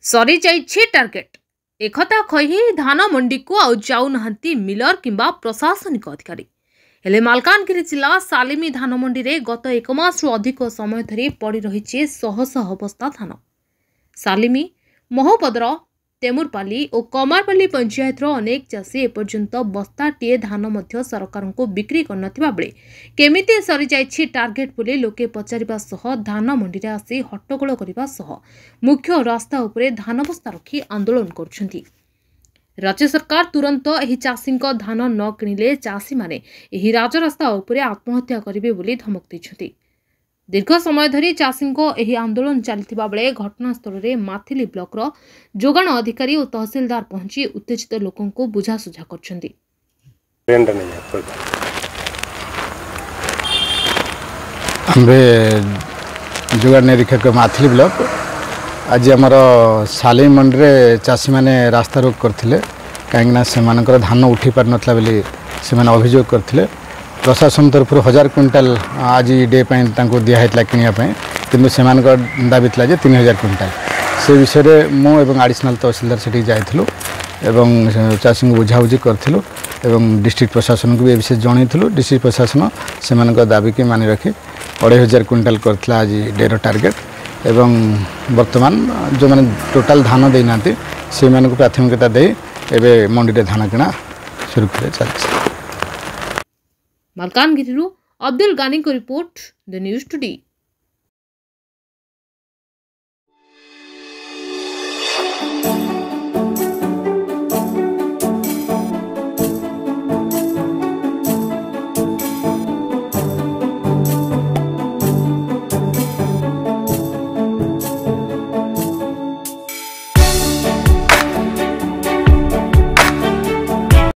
सरी जाइछे टार्गेट एकथा कही धान मंडी को आउ जाऊ नहांती मिलर किंबा प्रशासनिक अधिकारी हेले मालकानगिरी जिला सालिमी धान मंडी रे गत एक मासरू अधिक समय धरी पड़ी रही शह शह बस्ता धान। सालिमी महोपदर तेमुरपाली और कमारपाली पंचायत अनेक चाषी एपर्यंत बस्ताटीए धान मध्य सरकार को बिक्री करनथिबा बेले केमिति सरी जाइछि टार्गेट बोली लोके पचारिबा सह धान मंडी रे आसी हट्टगोल करबा सह मुख्य रास्ता उपरे धान बस्ता रखी आंदोलन करुछंती। राज्य सरकार तुरंत एही चाषी धान न किणिले चाषी माने एही राजरास्ता उपरे आत्महत्या करिवे बोली धमक दैछंती। दीर्घ समय धरी चाषी एही आंदोलन चलथिबा बेले घटनास्थल रे माथिली ब्लॉकर जोगाण अधिकारी और तहसीलदार पहुंची उत्तेजित लोकों को बुझासुझा करछंती। आंबे जोगाण निरीक्षक माथिली ब्लॉक आज आमर साली मंडी रे चाषी माने रास्ता रोक करथिले काहेकना सेमानकर धान उठी पार नथला बेली सेमान अभियोग करथिले। प्रशासन तरफ 1000 क्विंटाल आज डे तांको दिया हेतला किनिया पय किंतु सेमान दाबी थला जे 3000 क्विंटाल से विषय रे मो एवं एडिशनल तहसीलदार सेठी जाइथिलु एवं चाषी को बुझाबुझी करथिलु एवं डिस्ट्रिक्ट प्रशासन को भी विषय जणैथिलु। डिस्ट्रिक्ट प्रशासन सेमान दाबी के मानि रखी 2500 क्विंटाल करथिला आज डे रो टार्गेट एवं वर्तमान जो माने टोटाल धान देना से मानक प्राथमिकता दे एबे मंडी रे धान किना शुरू करे चलछि। मालकानगिरी अब्दुल गानी को रिपोर्ट द न्यूज टुडे।